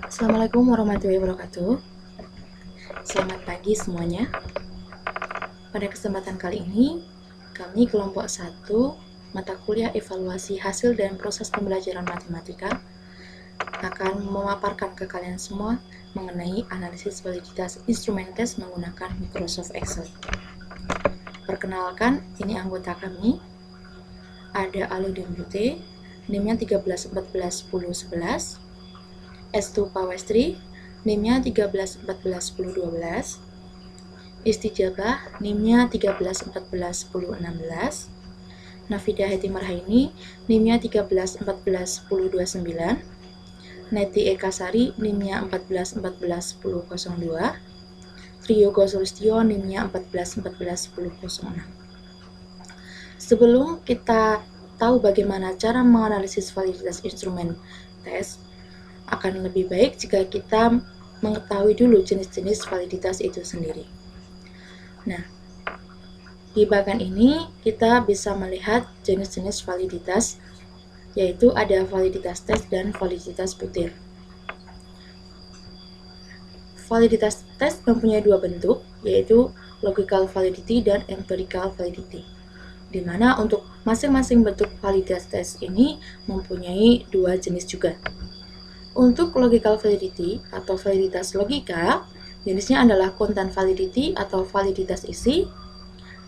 Assalamualaikum warahmatullahi wabarakatuh. Selamat pagi semuanya. Pada kesempatan kali ini, kami kelompok 1 mata kuliah evaluasi hasil dan proses pembelajaran matematika akan memaparkan ke kalian semua mengenai analisis validitas instrumen tes menggunakan Microsoft Excel. Perkenalkan, ini anggota kami. Ada Aludin Bute, NIM-nya 13141011, S2 Pawestri, NIM-nya 13141012, Istijabah, NIM-nya 13141016, Nafida Heti Marhaini, NIM-nya 13141029, Neti Eka Sari, NIM-nya 14141002, Trio Gosulistio, NIM-nya 14141006. Sebelum kita tahu bagaimana cara menganalisis validitas instrumen tes, akan lebih baik jika kita mengetahui dulu jenis-jenis validitas itu sendiri. Nah, di bagian ini kita bisa melihat jenis-jenis validitas, yaitu ada validitas tes dan validitas butir. Validitas tes mempunyai dua bentuk, yaitu logical validity dan empirical validity, di mana untuk masing-masing bentuk validitas tes ini mempunyai dua jenis juga. Untuk logical validity atau validitas logika, jenisnya adalah content validity atau validitas isi,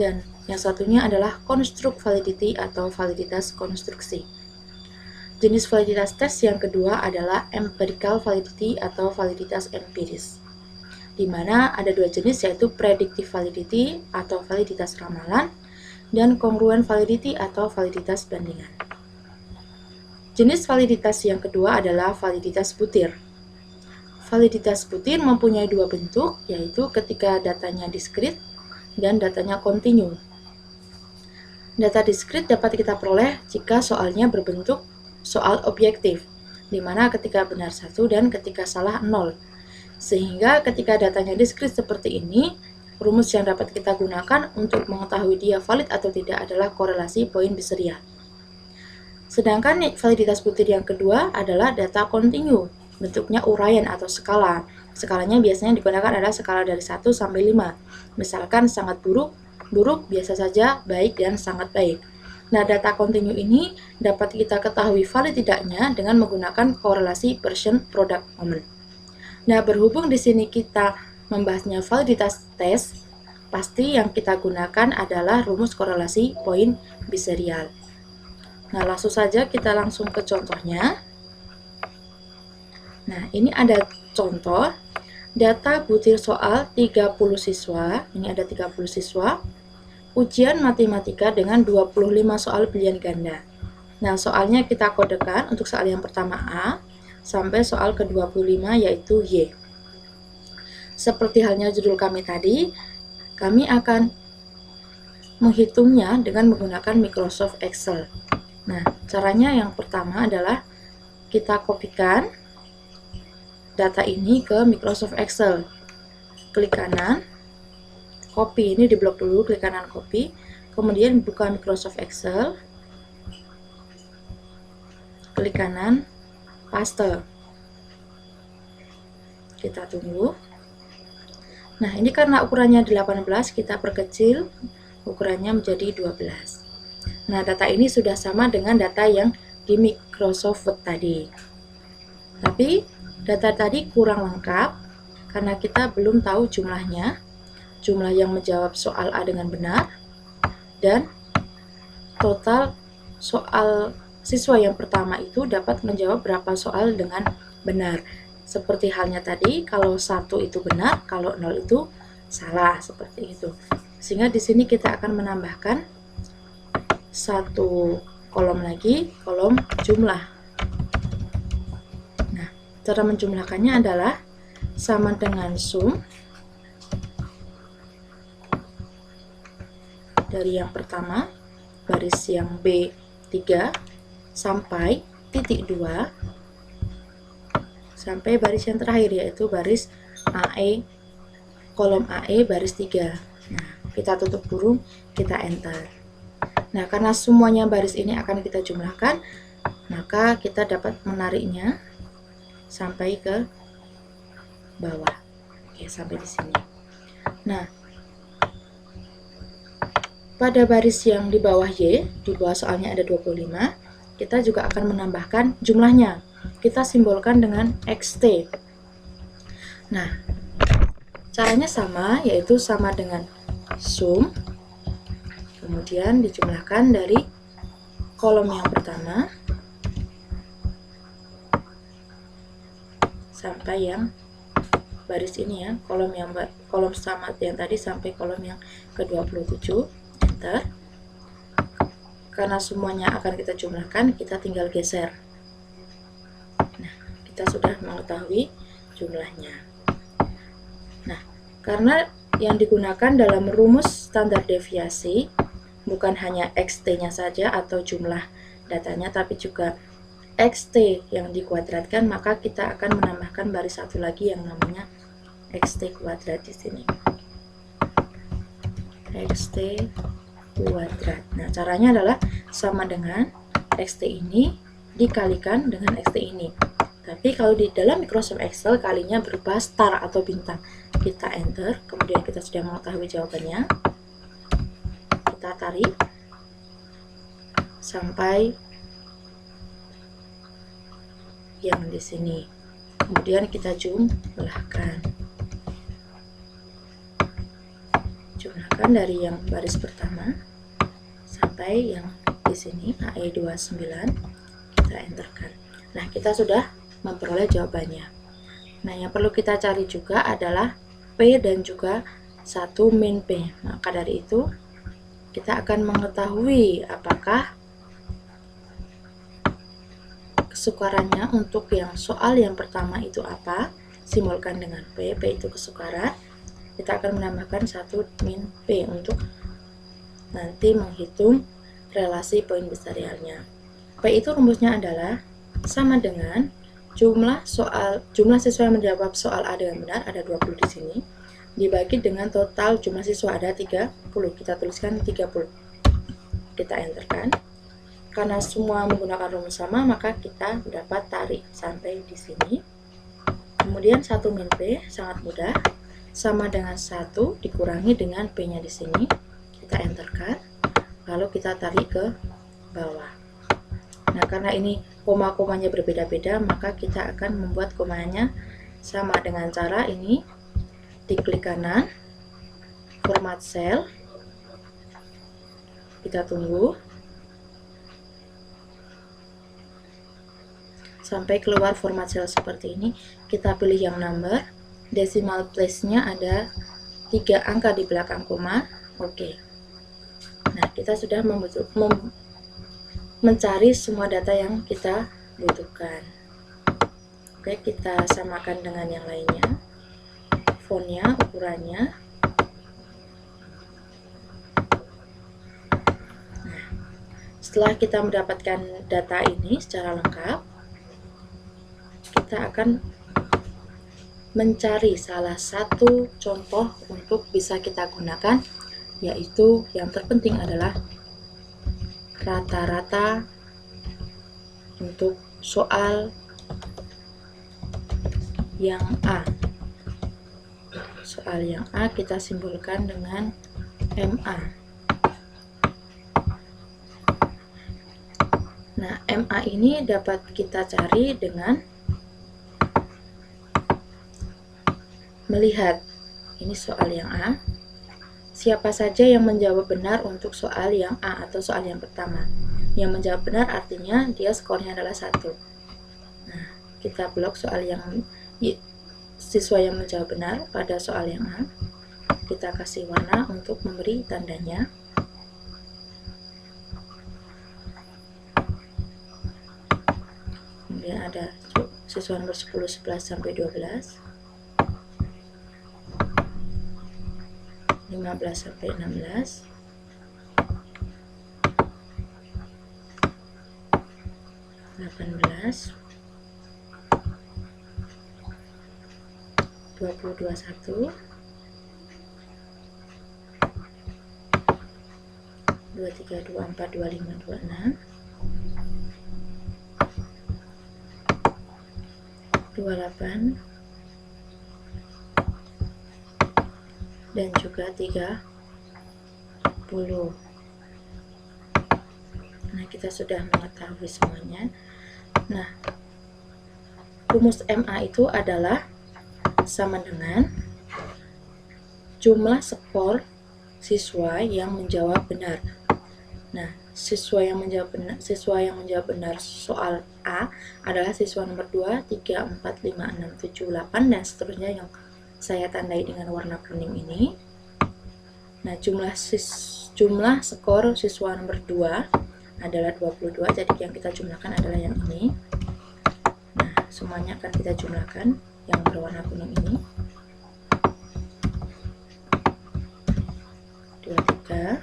dan yang satunya adalah construct validity atau validitas konstruksi. Jenis validitas tes yang kedua adalah empirical validity atau validitas empiris, di mana ada dua jenis, yaitu predictive validity atau validitas ramalan dan congruent validity atau validitas bandingan. Jenis validitas yang kedua adalah validitas butir. Validitas butir mempunyai dua bentuk, yaitu ketika datanya diskrit dan datanya kontinu. Data diskrit dapat kita peroleh jika soalnya berbentuk soal objektif, di mana ketika benar 1 dan ketika salah 0. Sehingga ketika datanya diskrit seperti ini, rumus yang dapat kita gunakan untuk mengetahui dia valid atau tidak adalah korelasi poin biserial. Sedangkan validitas butir yang kedua adalah data kontinu, bentuknya uraian atau skala. Skalanya biasanya digunakan adalah skala dari 1 sampai 5. Misalkan sangat buruk, buruk, biasa saja, baik, dan sangat baik. Nah, data kontinu ini dapat kita ketahui valid tidaknya dengan menggunakan korelasi Pearson product moment. Nah, berhubung di sini kita membahasnya validitas tes, pasti yang kita gunakan adalah rumus korelasi poin biserial. Nah, langsung saja kita langsung ke contohnya. Nah, ini ada contoh data butir soal 30 siswa. Ini ada 30 siswa. Ujian matematika dengan 25 soal pilihan ganda. Nah, soalnya kita kodekan untuk soal yang pertama A sampai soal ke-25 yaitu Y. Seperti halnya judul kami tadi, kami akan menghitungnya dengan menggunakan Microsoft Excel. Nah, caranya yang pertama adalah kita kopikan data ini ke Microsoft Excel. Klik kanan, copy, ini di blok dulu, klik kanan copy, kemudian buka Microsoft Excel, klik kanan, paste. Kita tunggu. Nah, ini karena ukurannya 18, kita perkecil ukurannya menjadi 12. Nah, data ini sudah sama dengan data yang di Microsoft Word tadi. Tapi, data tadi kurang lengkap karena kita belum tahu jumlahnya, jumlah yang menjawab soal A dengan benar, dan total soal siswa yang pertama itu dapat menjawab berapa soal dengan benar. Seperti halnya tadi, kalau 1 itu benar, kalau 0 itu salah, seperti itu. Sehingga di sini kita akan menambahkan satu kolom lagi, kolom jumlah. Nah, cara menjumlahkannya adalah sama dengan sum dari yang pertama, baris yang B3 sampai titik 2 sampai baris yang terakhir, yaitu baris AE, kolom AE baris 3. Nah, kita tutup kurung, kita enter. Nah, karena semuanya baris ini akan kita jumlahkan, maka kita dapat menariknya sampai ke bawah. Oke, sampai di sini. Nah, pada baris yang di bawah Y, di bawah soalnya ada 25, kita juga akan menambahkan jumlahnya. Kita simbolkan dengan XT. Nah, caranya sama, yaitu sama dengan sum, kemudian dijumlahkan dari kolom yang pertama sampai yang baris ini ya, kolom sama yang tadi sampai kolom yang ke-27. Enter. Karena semuanya akan kita jumlahkan, kita tinggal geser. Nah, kita sudah mengetahui jumlahnya. Nah, karena yang digunakan dalam rumus standar deviasi bukan hanya XT-nya saja atau jumlah datanya, tapi juga XT yang dikuadratkan, maka kita akan menambahkan baris satu lagi yang namanya XT kuadrat di sini. XT kuadrat. Nah, caranya adalah sama dengan XT ini dikalikan dengan XT ini. Tapi kalau di dalam Microsoft Excel kalinya berupa star atau bintang. Kita enter, kemudian kita sudah mengetahui jawabannya. Kita tarik sampai yang di sini. Kemudian kita jumlahkan. Jumlahkan dari yang baris pertama sampai yang di sini AE29. Kita enterkan. Nah, kita sudah memperoleh jawabannya. Nah, yang perlu kita cari juga adalah P dan juga 1 min P. Maka dari itu kita akan mengetahui apakah kesukarannya untuk yang soal yang pertama itu apa. Simbolkan dengan P. P itu kesukaran. Kita akan menambahkan 1 min P untuk nanti menghitung relasi poin besar realnya. P itu rumusnya adalah sama dengan jumlah siswa yang menjawab soal A dengan benar, ada 20 di sini, dibagi dengan total jumlah siswa ada 30. Kita tuliskan 30. Kita enterkan. Karena semua menggunakan rumus sama, maka kita dapat tarik sampai di sini. Kemudian 1 min P sangat mudah, sama dengan 1 dikurangi dengan P-nya di sini. Kita enterkan. Lalu kita tarik ke bawah. Nah, karena ini koma-komanya berbeda-beda, maka kita akan membuat komanya sama dengan cara ini. Diklik kanan, format cell, kita tunggu sampai keluar format cell seperti ini. Kita pilih yang number, decimal place-nya ada 3 angka di belakang koma. Oke. Nah, kita sudah mencari semua data yang kita butuhkan. Oke, kita samakan dengan yang lainnya. Fontnya, ukurannya. Nah, setelah kita mendapatkan data ini secara lengkap, kita akan mencari salah satu contoh untuk bisa kita gunakan, yaitu yang terpenting adalah rata-rata untuk soal yang A. Soal yang A kita simbolkan dengan MA. Nah, MA ini dapat kita cari dengan melihat ini soal yang A. Siapa saja yang menjawab benar untuk soal yang A atau soal yang pertama. Yang menjawab benar artinya dia skornya adalah 1. Nah, kita blok soal yang siswa yang menjawab benar pada soal yang A. Kita kasih warna untuk memberi tandanya. Kemudian ada siswa nomor 10, 11 sampai 12. 15 sampai 16, 18, 20, 21, 23, 24, 25, 26, 28, dan juga 30. Nah, kita sudah mengetahui semuanya. Nah, rumus MA itu adalah sama dengan jumlah skor siswa yang menjawab benar. Nah, siswa yang menjawab benar soal A adalah siswa nomor 2, 3, 4, 5, 6, 7, 8 dan seterusnya yang saya tandai dengan warna kuning ini. Nah, jumlah skor siswa nomor 2 adalah 22, jadi yang kita jumlahkan adalah yang ini. Nah, semuanya akan kita jumlahkan yang berwarna kuning ini. 23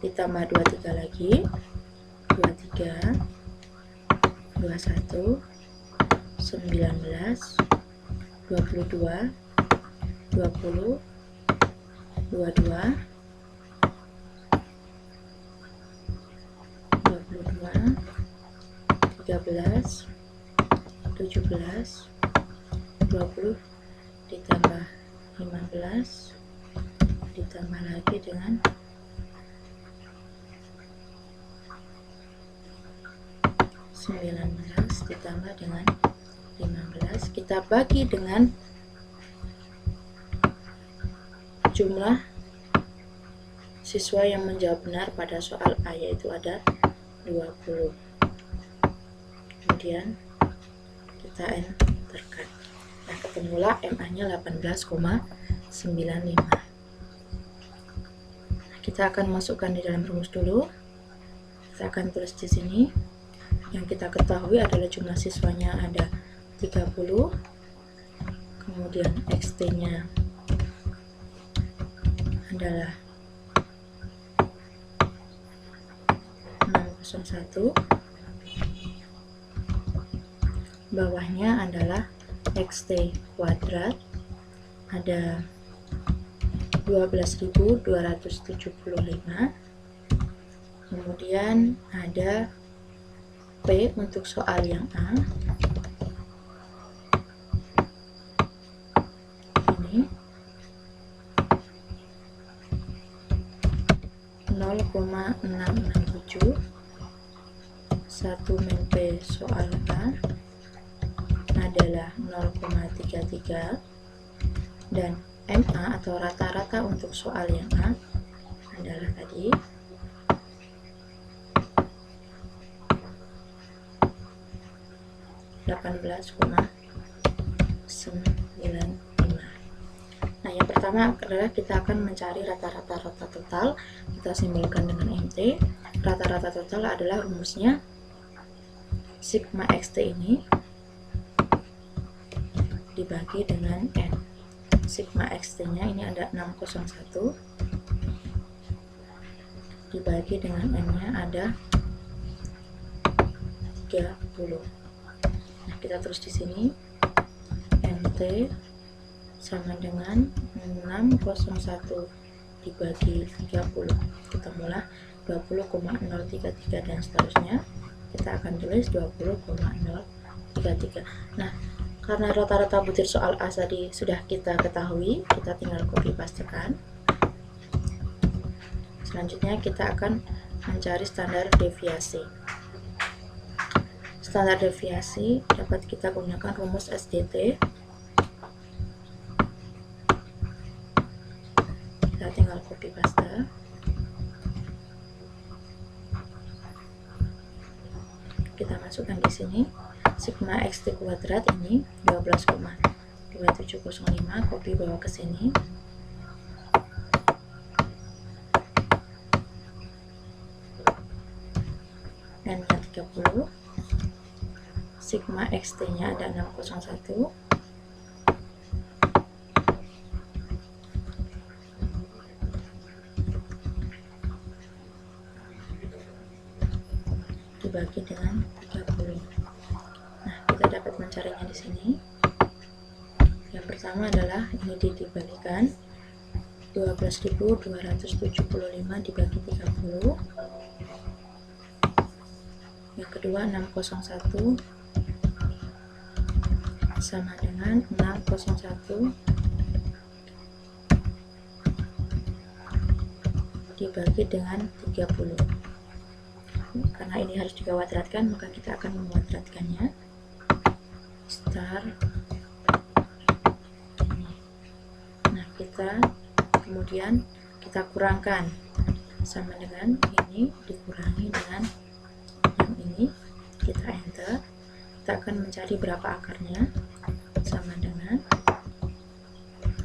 ditambah 23 lagi, 23, 21, 19, 22, 20, 22, 13, 17, 20 ditambah 15 ditambah lagi dengan 19 ditambah dengan 15, kita bagi dengan jumlah siswa yang menjawab benar pada soal A, yaitu ada 20. Kemudian kita enterkan. Nah, ketemulah MA-nya 18,95. Kita akan masukkan di dalam rumus dulu. Kita akan tulis di sini. Yang kita ketahui adalah jumlah siswanya ada 30. Kemudian XT-nya adalah 601. Bawahnya adalah XT kuadrat, ada 12.275. Kemudian ada P untuk soal yang A. Ini 0,667. 1 min P soal A adalah 0,33 dan MA atau rata-rata untuk soal yang A adalah tadi 18,95. Nah, yang pertama adalah kita akan mencari rata-rata total. Kita simbolkan dengan MT. Rata-rata total adalah rumusnya sigma XT ini dibagi dengan N. Sigma XT-nya ini ada 601 dibagi dengan N-nya ada 30. Nah, kita terus di sini MT sama dengan 601 dibagi 30, ketemulah 20,033 dan seterusnya. Kita akan tulis 20,033. Nah, karena rata-rata butir soal A tadi sudah kita ketahui, kita tinggal copy pastekan. Selanjutnya kita akan mencari standar deviasi. Standar deviasi dapat kita gunakan rumus SDT. Kita tinggal copy paste. Kita masukkan di sini sigma XT kuadrat ini 12,2705, copy bawa ke sini. N-nya 30. Sigma XT-nya ada 601. Dibagi dengan 30. Nah, kita dapat mencarinya di sini. Yang pertama adalah ini dibalikan 12.275 dibagi 30. Yang kedua 601 sama dengan 601 dibagi dengan 30. Karena ini harus dikuadratkan, maka kita akan menguadratkannya. Star. Nah, kemudian kita kurangkan, sama dengan ini dikurangi dengan yang ini. Kita enter. Kita akan mencari berapa akarnya, sama dengan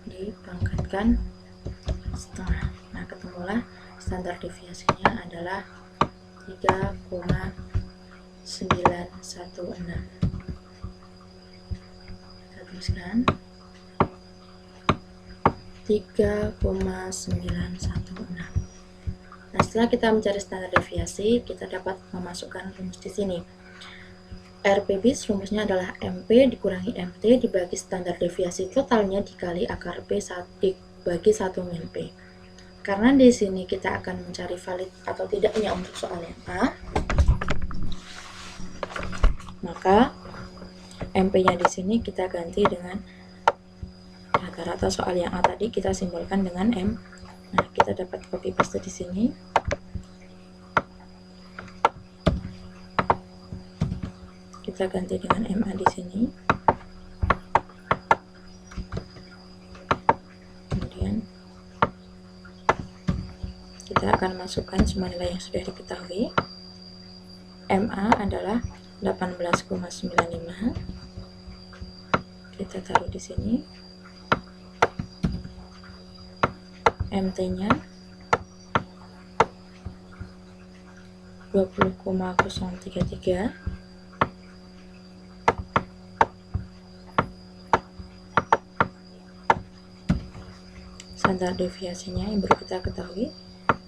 dipangkatkan setengah. Nah, ketemulah standar deviasinya adalah 3,916. Kita tuliskan 3,916. Nah, setelah kita mencari standar deviasi, kita dapat memasukkan rumus di sini. RP bis rumusnya adalah MP dikurangi MT dibagi standar deviasi totalnya dikali akar P dibagi 1 min P. Karena di sini kita akan mencari valid atau tidaknya untuk soal yang A, maka MP-nya di sini kita ganti dengan rata-rata soal yang A tadi kita simbolkan dengan M. Nah, kita dapat copy paste di sini. Kita ganti dengan MA di sini. Kemudian kita akan masukkan semua nilai yang sudah diketahui. MA adalah 18,95. Kita taruh di sini. MT-nya 20,033. Standar deviasinya yang baru kita ketahui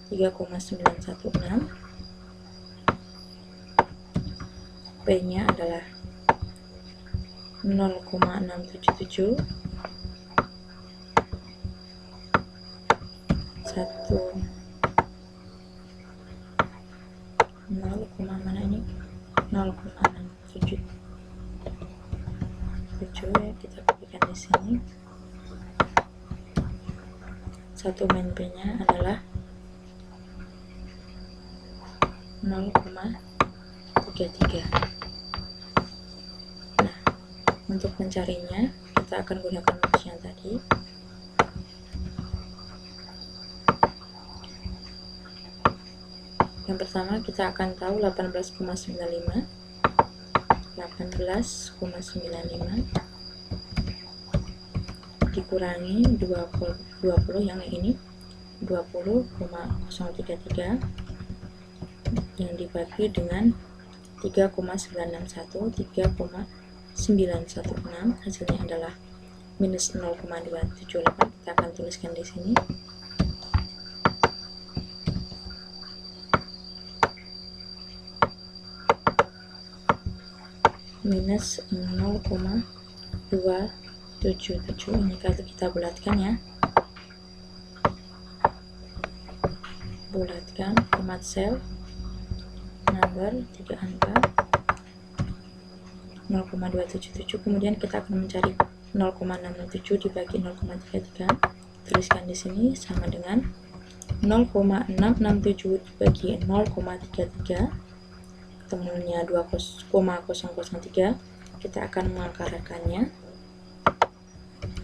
3,916. P-nya adalah 0,677. 0,67 ya, kita berikan di sini. 1 min P-nya adalah 0,33. Nah, untuk mencarinya kita akan gunakan rumus yang tadi. Yang pertama kita akan tahu 18,95 dikurangi 20 yang ini 20,033 yang dibagi dengan 3,961 3,916, hasilnya adalah minus 0,278. Kita akan tuliskan di sini. Minus 0,277. Ini kalau kita bulatkan ya, bulatkan format cell number 3 angka 0,277. Kemudian kita akan mencari 0,667 dibagi 0,33. Tuliskan di sini sama dengan 0,667 dibagi 0,33, ketemunya 2,003. Kita akan mengakarakannya,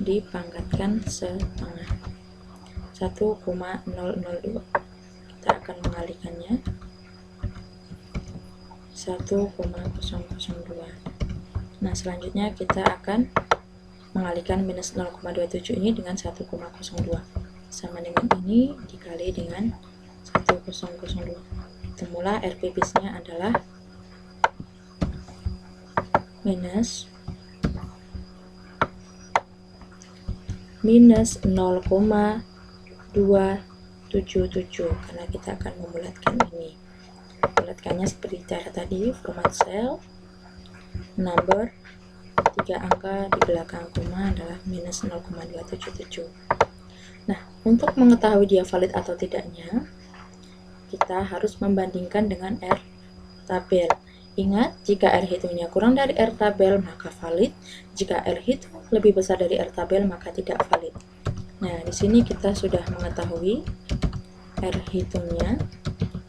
dipangkatkan setengah 1,002. Kita akan mengalihkannya 1,002. Nah, selanjutnya kita akan mengalihkan minus 0,27 ini dengan 1,02, sama dengan ini dikali dengan 1,002. Temulah RP bis-nya adalah minus 0,277 karena kita akan membulatkan ini. Bulatkannya seperti cara tadi, format cell number 3 angka di belakang koma adalah minus 0,277. Nah, untuk mengetahui dia valid atau tidaknya, kita harus membandingkan dengan R tabel. Ingat, jika R hitungnya kurang dari R tabel maka valid, jika R hitung lebih besar dari R tabel maka tidak valid. Nah, di sini kita sudah mengetahui R hitungnya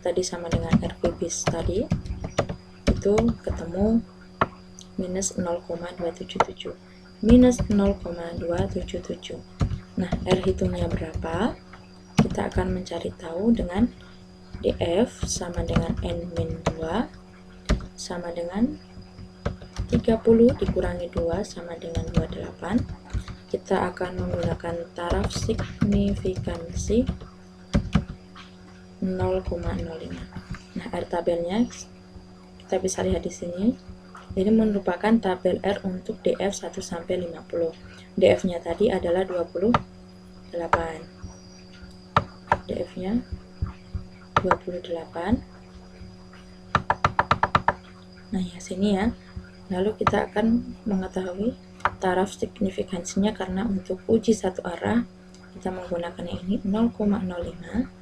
tadi sama dengan RP bis tadi, itu ketemu minus 0,277. Minus 0,277. Nah, R hitungnya berapa? Kita akan mencari tahu dengan DF sama dengan N-2 sama dengan 30 dikurangi 2 sama dengan 28. Kita akan menggunakan taraf signifikansi 0,05. Nah, R tabelnya kita bisa lihat di sini. Ini merupakan tabel R untuk DF 1 sampai 50. DF-nya tadi adalah 28. DF-nya 28. Nah, ya sini ya. Lalu kita akan mengetahui taraf signifikansinya karena untuk uji satu arah kita menggunakan yang ini 0,05.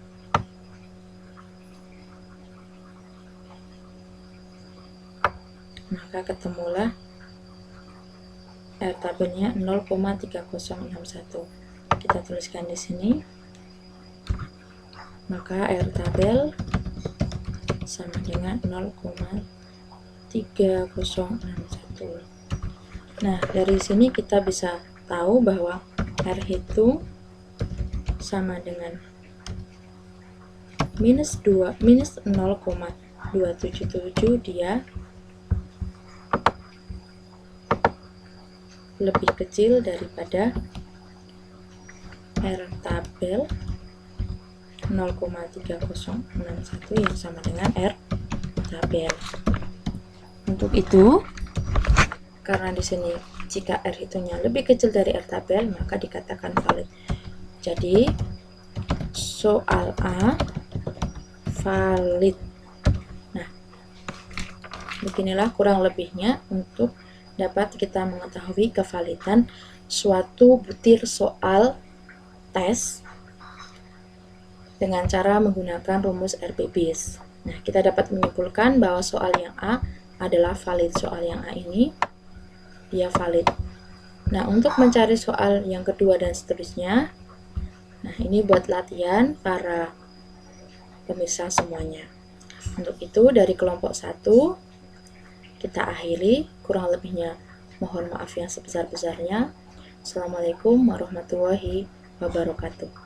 Maka ketemulah R tabelnya 0,3061. Kita tuliskan di sini. Maka R tabel sama dengan 0,3061. Nah, dari sini kita bisa tahu bahwa R hitung sama dengan minus 0,277, dia lebih kecil daripada R tabel 0,3061 yang sama dengan R tabel. Untuk itu, karena di sini jika R hitungnya lebih kecil dari R tabel, maka dikatakan valid. Jadi soal A valid. Nah, beginilah kurang lebihnya untuk dapat kita mengetahui kevalidan suatu butir soal tes dengan cara menggunakan rumus RP-BIS. Nah, kita dapat menyimpulkan bahwa soal yang A adalah valid. Soal yang A ini dia valid. Nah, untuk mencari soal yang kedua dan seterusnya, nah ini buat latihan para pemirsa semuanya. Untuk itu dari kelompok 1 kita akhiri, kurang lebihnya mohon maaf yang sebesar-besarnya. Assalamualaikum warahmatullahi wabarakatuh.